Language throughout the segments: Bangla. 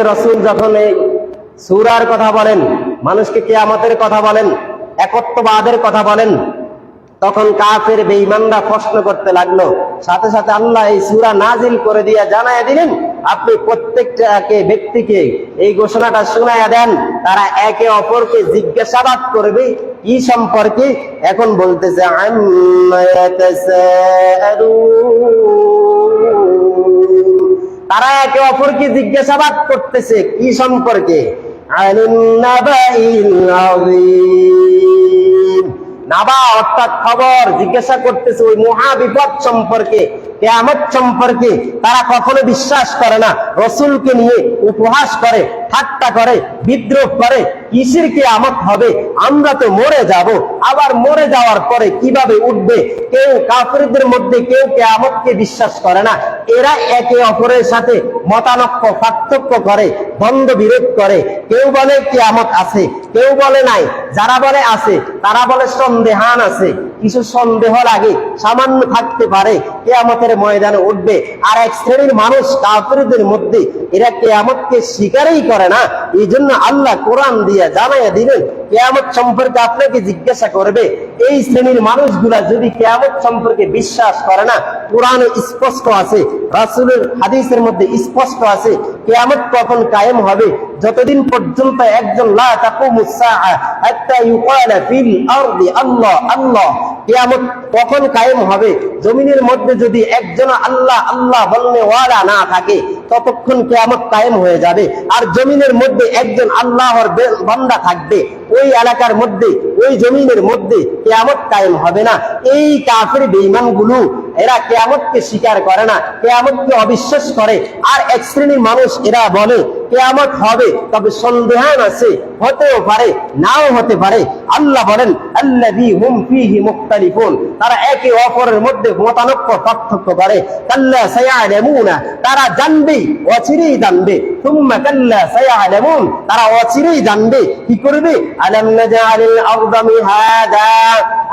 রাসূল যখন এই সূরার কথা বলেন, মানুষকে কিয়ামতের কথা বলেন, একত্ববাদের কথা বলেন, তখন কাফের বেঈমানরা প্রশ্ন করতে লাগলো। সাথে সাথে আল্লাহ এই সূরা নাজিল করে দিয়ে জানায় দিলেন, আপনি প্রত্যেকটাকে ব্যক্তিকে এই ঘোষণাটা শোনায়া দেন, তারা একে অপরকে জিজ্ঞাসাবাদ করবে কি সম্পর্কে। এখন বলতেছে আম্মা ইয়াতাসাআলুন, তারা একে অপরকে জিজ্ঞাসাবাদ করতেছে কি সম্পর্কে? আনিন নাবাইল আযীম, নাবা অর্থাৎ খবর জিজ্ঞাসা করতেছে ওই মহা বিপদ সম্পর্কে, কিয়ামত সম্পর্কে। তারা কখনো বিশ্বাস করে না, রাসূলকে নিয়ে উপহাস করে, ঠাট্টা করে, বিদ্রোহ করে। কিসের কিয়ামত হবে? আমরা তো মরে যাব, আবার মরে যাওয়ার পরে কিভাবে উঠবে? কেউ কাফিরদের মধ্যে কেউ কিয়ামতকে বিশ্বাস করে না। এরা একে অপরের সাথে মতানক্য পার্থক্য করে, দ্বন্দ্ব বিরোধ করে। কেউ বলে কিয়ামত আছে, কেউ বলে নাই। যারা বলে আছে তারা বলে সন্দেহান আছে, কিছু সন্দেহ লাগে, সামান্য থাকতে পারে, কিয়ামতের ময়দানে উঠবে। আর এক শ্রেণীর মানুষ কাফিরদের মধ্যে এরা কিয়ামতকে স্বীকারই করে না। এই জন্য আল্লাহ কোরআন দিয়ে জানাইয়া দিলেন কিয়ামত সম্পর্কে আপনাকে জিজ্ঞাসা করবে। এই শ্রেণীর মানুষগুলা যদি কিয়ামত সম্পর্কে বিশ্বাস করে না, কোরআনে স্পষ্ট আছে, রাসূলের হাদিসের মধ্যে স্পষ্ট আছে কিয়ামত কখন কায়েম হবে। যতদিন পর্যন্ত একজন লা তাকুমুস সাআ হাত্তা ইউকালা ফিল আরদি আল্লাহ আল্লাহ, কিয়ামত কখন কায়েম হবে? জমিনের মধ্যে যদি একজন আল্লাহ আল্লাহ বলনে ওয়ালা না থাকে, ততক্ষণ কিয়ামত কায়েম হয়ে যাবে। আর জমিনের মধ্যে একজন আল্লাহর বান্দা থাকবে, ওই এলাকার মধ্যে, ওই জমিনের মধ্যে কিয়ামত কায়েম হবে না। এই কাফির বেঈমানগুলো এরা কিয়ামতকে স্বীকার করে না, কিয়ামতকে অবিশ্বাস করে। আর এক শ্রেণীর মানুষ এরা বলে কিয়ামত হবে, তবে সন্দেহান আছে, হতেও পারে নাও হতে পারে। আল্লাহ বলেন আল্লাযী হুম ফীহি মুখতালিফুন, তারা একে অপরের মধ্যে মতানক্য পার্থক্য করে। কাল্লা সায়ালামুনা, তারা জানবে, অচিরেই জানবে। সুম্মা কাল্লা সায়ালামুন, তারা অচিরেই জানবে। কি করবে? আলাম নাজআলিল আরদা মিহাদা,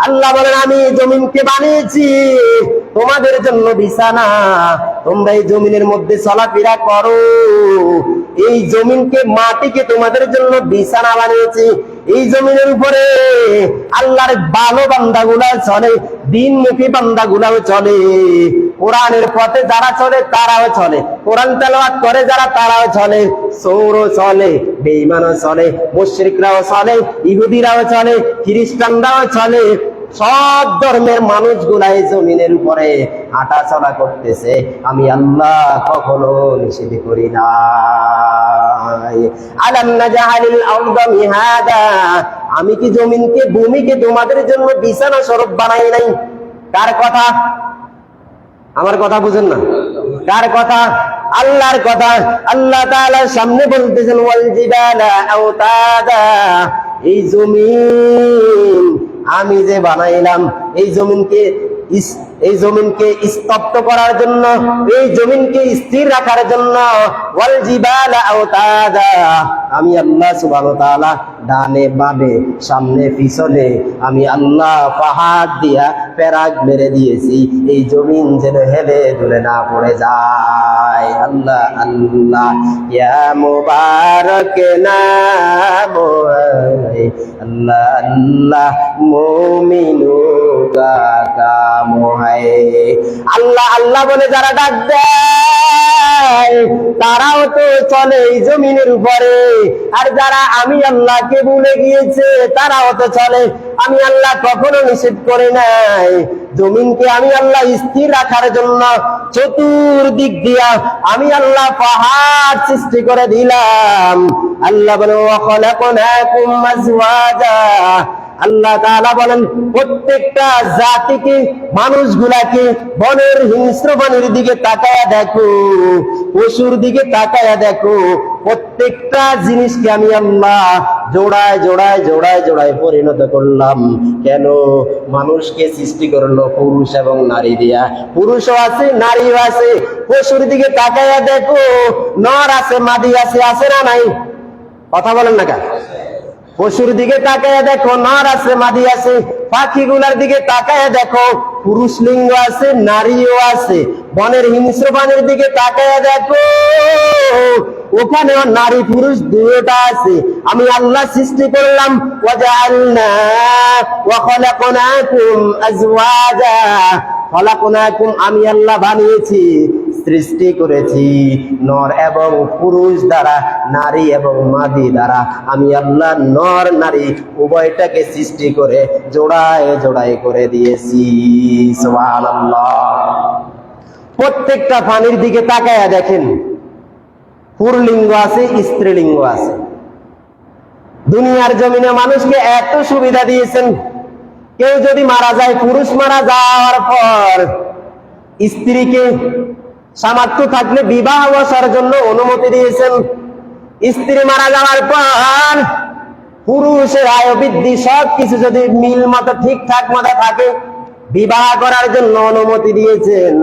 আল্লাহ বলেন আমি জমিনকে বানিয়েছি তোমাদের জন্য বিছানা, তোমরা এই জমিনের মধ্যে চলাফেরা করো। এই জমিনকে, মাটিকে তোমাদের জন্য বিছানা বানিয়েছি। এই জমিনের উপরে আল্লাহর ভালো বান্দাগুলা চলে, দিনমুখী বান্দাগুলাও চলে, কোরআনের পথে যারা চলে তারাও চলে, কোরআন তেলাওয়াত করে যারা তারাও চলে, চোরও চলে, বেঈমানও চলে, মুশরিকরাও চলে, ইহুদিরাও চলে, খ্রিস্টানরাও চলে। সব ধর্মের মানুষগুলাই জমিনের উপরে হাঁটা চলা করতেছে। আমি আল্লাহ কখনো নিষেধ করি না। আলাম নাজআলিল আরদা মিহাদা, আমি কি জমিনকে, ভূমিকে তোমাদের জন্য বিছানা স্বরূপ বানাই নাই? কার কথা? আমার কথা বুঝেন না? কার কথা? আল্লাহর কথা। আল্লাহ তাআলা সামনে বলতেছেন ওয়াল জিবালা আওতাদা, এই জমিন আমি যে বানাইলাম, এই জমিনকে স্তব্ধ করার জন্য, এই জমিনকে স্থির রাখার জন্য। ওয়াল জিবালা আওতাদা, আমি আল্লাহ সুবহানাহু ওয়া তাআলা ডানে বামে সামনে পিছনে আমি আল্লাহ পাহাড় দিয়া পেরাক মেরে দিয়েছি, এই জমিন যেন হেলে দুলে না পড়ে যায়। আল্লাহ আল্লাহ ইয়া মুবারক নাম, আল্লাহ আল্লাহ মুমিনু কা কাম হয়। আল্লাহ আল্লাহ বলে যারা ডাক দেয় তারাও তো চলে এই জমিনের উপরে। আর যারা আমি আল্লাহকে ভুলে গিয়েছে তারাও তো চলে। আমি আল্লাহ কখনো নিষেধ করে নাই। জমিনকে আমি আল্লাহ স্থির রাখার জন্য চতুর্দিক দিয়া আমি আল্লাহ পাহাড় সৃষ্টি করে দিলাম। আল্লাহ বলে ওয়া খালাকনাকুম আজওয়াজা, আল্লাহ তাআলা বলেন প্রত্যেকটা জাতিকে, মানুষগুলাকে, বনের হিংস্র প্রাণীর দিকে তাকায়া দেখো, পশুর দিকে তাকায়া দেখো, প্রত্যেকটা জিনিসকে আমি আল্লাহ জোড়ায় জোড়ায় জোড়ায় জোড়ায় পরিণত করলাম। কেন? মানুষকে সৃষ্টি করলো পুরুষ এবং নারী দিয়া। পুরুষও আছে, নারীও আছে। পশুর দিকে তাকায়া দেখো, নর আছে, মাদি আছে, আছে না নাই? কথা বলেন না কেন? পশুর দিকে তাকায়া দেখো, নর আছে, মাদি আছে। পাখিগুলার দিকে তাকায়া দেখো, পুরুষ লিঙ্গ আছে, নারীও আছে। বনের হিংস্র প্রাণীর দিকে তাকায়া দেখো, ওখানেও নারী পুরুষ দুইটা আছে। আমি আল্লাহ সৃষ্টি করলাম, ওয়াজআলনা ওয়া খালাকনাকুম আজওয়াজা, খালাকনাকুম আমি আল্লাহ বানিয়েছি, সৃষ্টি করেছি নর এবং পুরুষ দ্বারা, নারী এবং মাদি দ্বারা। আমি আল্লাহ নর নারী উভয়টাকে সৃষ্টি করে জোড়ায় জোড়ায় করে দিয়েছি। সুবহানাল্লাহ। প্রত্যেকটা প্রাণীর দিকে তাকায়া দেখেন, পুরলিঙ্গ আছে, স্ত্রীলিঙ্গ আছে। দুনিয়ার জমিনে মানুষকে এত সুবিধা দিয়েছেন, কেউ যদি মারা যায়, পুরুষ মারা যাওয়ার পর স্ত্রীকে সামর্থ্য থাকলে বিবাহ বসার জন্য অনুমতি দিয়েছেন। স্ত্রী মারা যাওয়ার পর পুরুষের আয় বৃদ্ধি সবকিছু যদি মিল মতো ঠিকঠাক মতো থাকে, বিবাহ করার জন্য অনুমতি দিয়েছেন।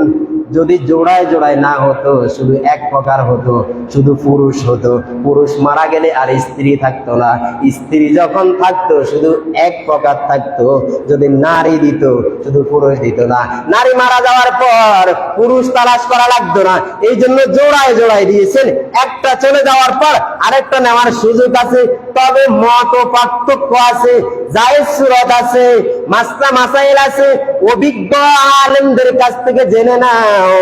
যদি জোড়ায় জোড়ায় না হতো, শুধু এক প্রকার হতো, শুধু পুরুষ হতো, পুরুষ মারা গেলে আর স্ত্রী থাকতো না, স্ত্রী যখন থাকতো শুধু এক প্রকার থাকতো। যদি নারী দিত, শুধু পুরুষ দিত না। নারী মারা যাওয়ার পর পুরুষ তালাশ করা লাগতো না, এই জন্য জোড়ায় জোড়ায় দিয়েছেন। একটা চলে যাওয়ার পর আরেকটা নেওয়ার সুযোগ আছে, তবে মত পার্থক্য আছে, জায়েজ সুরত আছে, মাসলা মাসাইল আছে। অভিজ্ঞ আলেমদের কাছ থেকে জেনে নাও।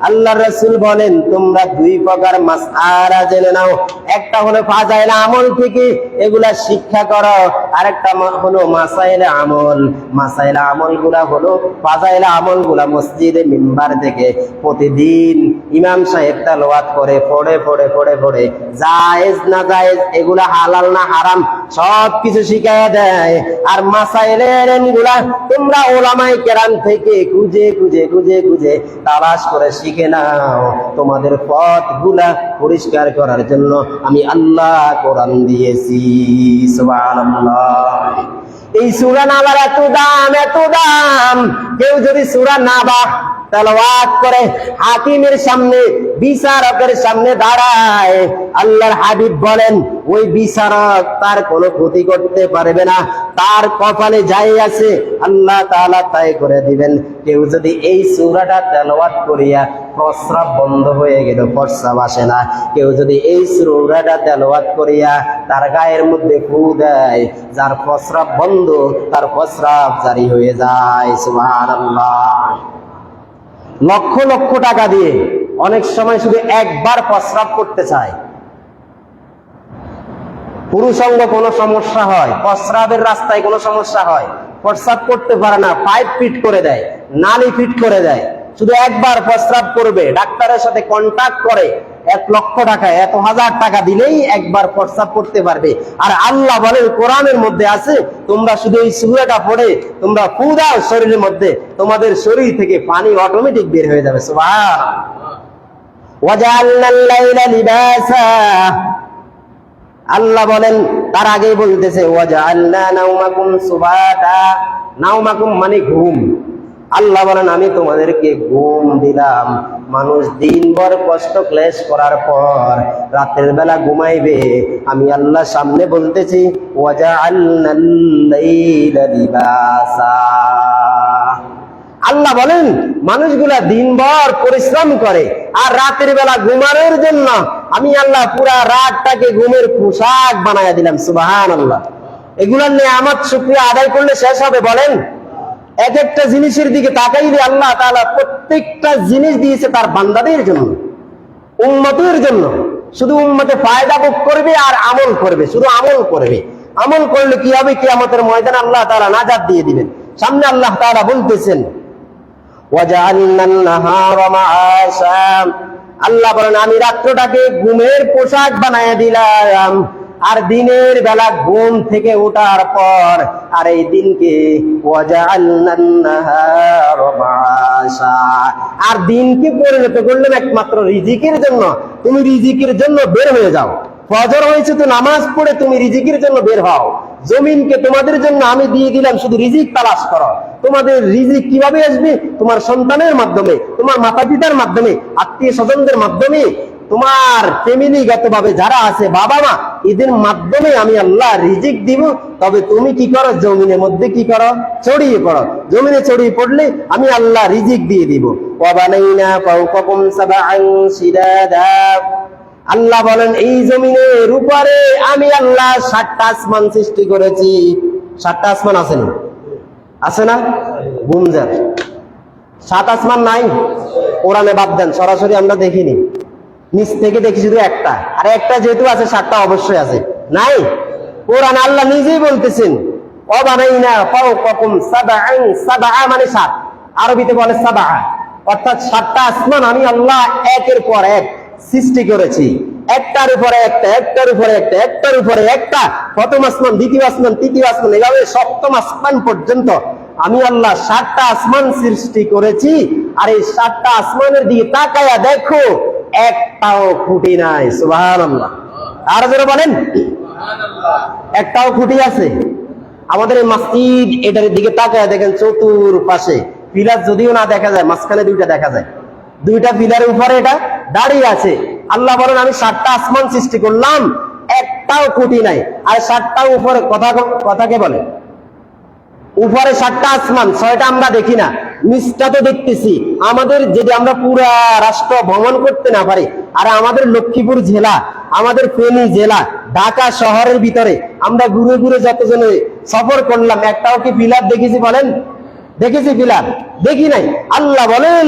আল্লাহ রাসূল বলেন, তোমরা দুই প্রকার মাসআলা জেনে নাও। একটা হলো ফাজাইল আমল থেকে এগুলা শিক্ষা করো, আরেকটা হলো মাসাইল আমল। মাসাইল আমলগুলা হলো, ফাজাইল আমলগুলা মসজিদে মিম্বার থেকে প্রতিদিন ইমাম সাহেব তেলাওয়াত করে পড়ে পড়ে পড়ে পড়ে জায়েজ না জায়েজ, এগুলা হালাল না হারাম, সব কিছু শিখাইয়া দেয়। আর মাসাইলের এগুলা তোমরা উলামায়ে কেরাম থেকে খুঁজে খুঁজে খুঁজে খুঁজে তালাশ করে শিখে নাও। তোমাদের পথগুলা পরিষ্কার করার জন্য আমি আল্লাহ কোরআন দিয়েছি। সুবহানাল্লাহ। এই সূরা নাবার এত দাম, এত দাম। কেউ যদি সূরা নাবা তেলাওয়াত করে হাকিমের সামনে, বিচারকের সামনে দাঁড়ায়, আল্লাহর হাবিব বলেন ওই বিচারক তার কোনো ক্ষতি করতে পারবে না, তার কপালে যাই আছে আল্লাহ তাআলা তাই করে দিবেন। কেউ যদি এই সূরাটা তেলাওয়াত করিয়া প্রস্রাব বন্ধ হয়ে গেল, প্রস্রাব আসে না, কেউ যদি এই সূরাটা তেলাওয়াত করিয়া তার গায়ের মধ্যে ফু দেয়, যার প্রস্রাব বন্ধ তার প্রস্রাব জারি হয়ে যায়। সুবহানাল্লাহ। লক্ষ লক্ষ টাকা দিয়ে অনেক সময় শুধু একবার প্রস্রাব করতে চায়। পুরুষাঙ্গ কোনো সমস্যা হয়, প্রস্রাবের রাস্তায় কোনো সমস্যা হয়, প্রস্রাব করতে পারে না, পাইপ ফিট করে দেয়, নালী ফিট করে দেয়, শুধু একবার প্রস্রাব করবে, ডাক্তারের সাথে কন্টাক্ট করে 1 লক্ষ টাকা 1,000 টাকা দিলেই একবার প্রস্রাব করতে পারবে। আর আল্লাহ বলেন কোরআনের মধ্যে আছে, তোমরা শুধু এই সূরাটা পড়ে তোমরা ফু দাও শরীরের মধ্যে, তোমাদের শরীর থেকে পানি অটোমেটিক বের হয়ে যাবে। সুবহানাল্লাহ। ওয়াজআলনাল লাইলা লিবাসা, আল্লাহ বলেন তার আগেই বলতেছে ওয়াজআলনা নাওমাকুম সুবাতা, নাওমাকুম মানে ঘুম। আল্লাহ বলেন আমি তোমাদেরকে ঘুম দিলাম। মানুষ দিনভর কষ্ট ক্লেশ করার পর রাতের বেলা ঘুমাইবে, আমি আল্লাহ সামনে বলতেছি ওয়াজআলনাল লাইলা লিবাসা। আল্লাহ বলেন মানুষগুলা দিনভর পরিশ্রম করে আর রাতের বেলা ঘুমানোর জন্য আমি আল্লাহ পুরা রাতটাকে ঘুমের পোশাক বানায় দিলাম। সুবহানাল্লাহ। এগুলার নিয়ামত শুকরিয়া আদায় করলে শেষ হবে? বলেন। এক একটা জিনিসের দিকে তাকাইলে আল্লাহ তাআলা প্রত্যেকটা জিনিস দিয়েছে তার বান্দাদের জন্য, উম্মতের জন্য। শুধু উম্মতে ফায়দা ভোগ করবে আর আমল করবে, শুধু আমল করবে। আমল করলে কি হবে? কিয়ামতের ময়দানে আল্লাহ তাআলা নাজাত দিয়ে দিবেন। সামনে আল্লাহ তাআলা বলতেছেন ওয়াজআলনান নাহারা মাআশা, আল্লাহ বলেন আমি রাত্রটাকে ঘুমের পোশাক বানায় দিলাম, আর দিনের বেলা ঘুম থেকে ওঠার পর আর এই দিনকে ওয়াজআলনান নাহারা মাআশা, আর দিনকে পরিণত করলেন একমাত্র রিজিকের জন্য। তুমি রিজিকের জন্য বের হয়ে যাও। ফজর হয়েছে তো নামাজ পড়ে তুমি রিজিকের জন্য বের হও। জমিনকে তোমাদের জন্য আমি দিয়ে দিলাম, শুধু রিজিক তালাশ করো। তোমাদের রিজিক কিভাবে আসবে? তোমার সন্তানের মাধ্যমে, তোমার মাতা পিতার মাধ্যমে, আত্মীয় স্বজনদের মাধ্যমে, তোমার ফ্যামিলিগত ভাবে যারা আছে বাবা মা, এদের মাধ্যমে আমি আল্লাহ রিজিক দিব। তবে তুমি কি করো? জমিনের মধ্যে কি করো? ছড়িয়ে পড়ো। জমিনে ছড়িয়ে পড়লে আমি আল্লাহ রিজিক দিয়ে দিব। ওয়া বানাইনা ফাওকাকুম সাবআন শিদাদা, আল্লাহ বলেন এই জমিনের উপরে আমি আল্লাহ 7টা আসমান সৃষ্টি করেছি। 7টা আসমান আছে না? আছে না? গুমজার 7 আসমান নাই? কোরআনে বাদ দেন, সরাসরি আমরা দেখিনি, নিচ থেকে দেখি শুধু একটা। আর একটা যেহেতু আছে 7টা অবশ্যই আছে, নাই? কোরআন আল্লাহ নিজেই বলতেছেন অবানাইনা ফাওকাকুম সাবআন, সাবআ মানে 7, আরবিতে বলে সাবআ, অর্থাৎ 7টা আসমান আমি আল্লাহ একের পর এক সৃষ্টি করেছি, একটার উপরে একটা, একটার উপরে একটা, একটার উপরে একটা। প্রথম আসমান, দ্বিতীয় আসমান, তৃতীয় আসমান, এভাবে সপ্তম আসমান পর্যন্ত আমি আল্লাহ 7টা আসমান সৃষ্টি করেছি। আর এই 7টা আসমানের দিকে তাকায়া দেখো, একটাও খুঁটি নাই। সুবহানাল্লাহ। আর যারা বলেন একটাও খুঁটি আছে? আমাদের এই মসজিদ, এটার দিকে তাকায় দেখেন চতুর্পাশে পিলার যদিও না দেখা যায়, মাঝখানে 2টা দেখা যায়, 2টা পিলারের উপরে এটা দাঁড়িয়ে আছে। আল্লাহ বলেন আমি 7টা আসমান সৃষ্টি করলাম, একটাও খুঁটি নাই। আর 7টা উপরে কথাকে বলে উপরে 7টা আসমান, 6টা আমরা দেখি না, নিচটা তো দেখতেছি। আমাদের যদি আমরা পুরা রাষ্ট্র ভ্রমণ করতে না পারি, আর আমাদের লক্ষ্মীপুর জেলা, আমাদের ফেনী জেলা, ঢাকা শহরের ভিতরে আমরা ঘুরে ঘুরে যতজনে সফর করলাম, একটাও কি পিলার দেখেছি বলেন? দেখেছি পিলার? দেখি নাই। আল্লাহ বলেন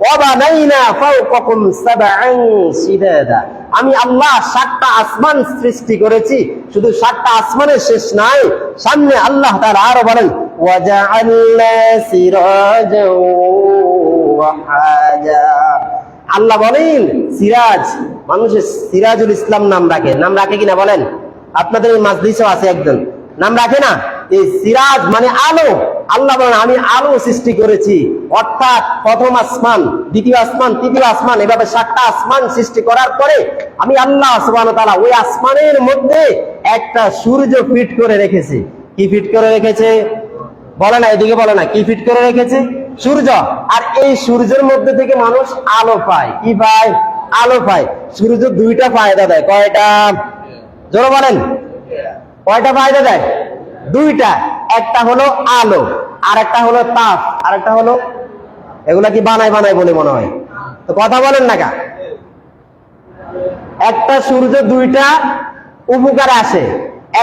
ওয়াবানাইনা ফাওকাকুম সাবআন শিদাদা, আমি আল্লাহ 7টা আসমান সৃষ্টি করেছি। শুধু 7টা আসমানের শেষ নাই, সামনে আল্লাহ তাআলা আরো বলেন ওয়াজআলনা সিরাজাও ওয়াহাজা। আল্লাহ বলেন সিরাজ, মানুষের সিরাজুল ইসলাম নাম রাখে, নাম রাখে কিনা বলেন? আপনাদের এই মাজলিসেও আছে একজন, নাম রাখে না? এই সিরাজ মানে আলো। আল্লাহ বলেন আমি আলো সৃষ্টি করেছি। অর্থাৎ প্রথম আসমান, দ্বিতীয় আসমান, তৃতীয় আসমান, এভাবে 7টা আসমান সৃষ্টি করার পরে আমি আল্লাহ সুবহানাহু ওয়া তাআলা ওই আসমানের মধ্যে একটা সূর্য ফিট করে রেখেছি। কি ফিট করে রেখেছে বলে না? এদিকে বলে না, কি ফিট করে রেখেছে? সূর্য। আর এই সূর্যের মধ্যে থেকে মানুষ আলো পায়। কি পায়? আলো পায়। সূর্য 2টা ফায়দা দেয়। কয়টা? জোরে বলেন, কয়টা ফায়দা দেয়? 2টা। একটা হলো আলো, আর একটা হলো তাপ, আর একটা হলো, এগুলা কি বানায় বানায় বলে মনে হয়? তো কথা বলেন না কা? একটা সূর্য 2টা উপকার আসে,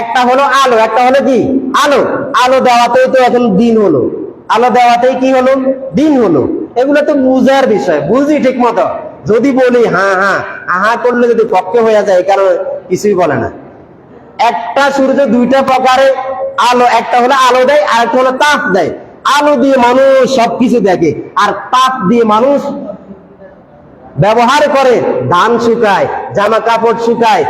একটা হলো আলো, একটা হলো কি? আলো। আলো দেওয়াতেই তো এখন দিন হলো, আলো দেওয়াতেই কি হলো? দিন হলো। এগুলো তো বুঝার বিষয়, বুঝি ঠিক মতো। যদি বলি হ্যাঁ হ্যাঁ আহা করলে যদি পক্ষে হয়ে যায়, কারণ কিছুই বলে না। একটা সূর্য 2টা প্রকারে আলো, একটা হলো আলো দেয়, আর একটা হলো তাপ দেয়। আলো দিয়ে মানুষ সবকিছু দেখে, আর তাপ দিয়ে মানুষ ব্যবহার করে, ধান শুকায়, জামা কাপড় শুকায়,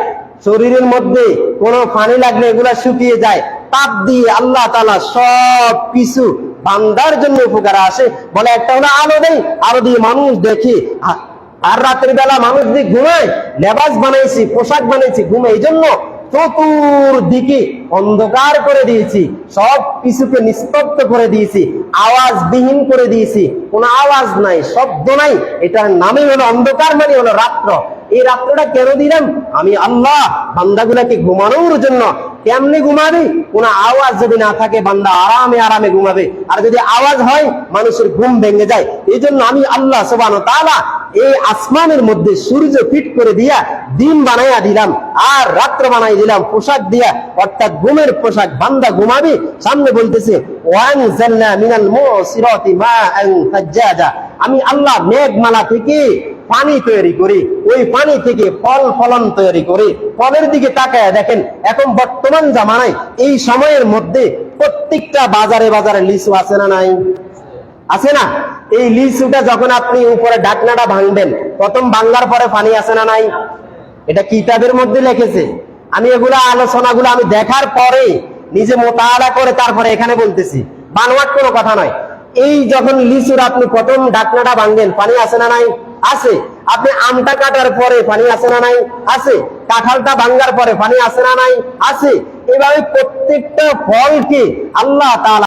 শরীরের মধ্যে কোনো পানি লাগলে এগুলা শুকিয়ে যায়। তাপ দিয়ে আল্লাহ তাআলা সব কিছু বান্দার জন্য উপকার আসে। বলে একটা হলো আলো দেয়, আলো দিয়ে মানুষ দেখে। আর রাতের বেলা মানুষ যে ঘুমায়, লেবাস বানাইছি, পোশাক বানাইছি, ঘুমে। এই জন্য চতুর্দিকে অন্ধকার করে দিয়েছি, সব কিছুকে নিস্তব্ধ করে দিয়েছি, আওয়াজবিহীন করে দিয়েছি, কোনো আওয়াজ নাই, শব্দ নাই। এটার নামই হলো অন্ধকার, মানে হলো রাত্র। এই রাত্রটা কেন দিলাম? আমি আল্লাহ বান্দাগুলাকে ঘুমানোর জন্য। কেমনে ঘুমাবে? কোনো আওয়াজ যদি না থাকে, বান্দা আরামে আরামে ঘুমাবে। আর যদি আওয়াজ হয়, মানুষের ঘুম ভেঙে যায়। এই জন্য আমি আল্লাহ সুবহানাহু ওয়া তাআলা এই আসমানের মধ্যে সূর্য ফিট করে দিয়া দিন বানাইয়া দিলাম, আর রাত্র বানাই দিলাম পোশাক দিয়া, অর্থাৎ ঘুমের পোশাক। বান্দা ঘুমাবে। সামনে বলতেছে ওয়ানজালনা মিনাল মুসিরাতি মাআন সাজ্জাজা, আমি আল্লাহ মেঘমালা থেকে পানি তৈরি করি, ওই পানি থেকে ফল ফলন তৈরি করি। ফলের দিকে তাকায় দেখেন, এখন বর্তমান জামানায় এই সময়ের মধ্যে প্রত্যেকটা বাজারে বাজারে লিচু আছে না নাই? আছে না? এই লিচুটা যখন আপনি উপরে ঢাকনাটা ভাঙবেন, প্রথম ভাঙার পরে পানি আছে না নাই? এটা কিতাবের মধ্যে লিখেছে। আমি এগুলা আলোচনাগুলো আমি দেখার পরে নিজে মোতালা করে তারপরে এখানে বলতেছি, বানোয়াট কোনো কথা নয়। এই যখন লিচুর আপনি প্রথম ঢাকনাটা ভাঙবেন, পানি আছে না নাই? আছে। আপনি আমটা কাটার পরে পানি আছে না নাই? আছে। কাঁঠালটা ভাঙার পরে পানি আছে না নাই? আছে। এভাবে প্রত্যেকটা ফলকে আল্লাহ তাআলা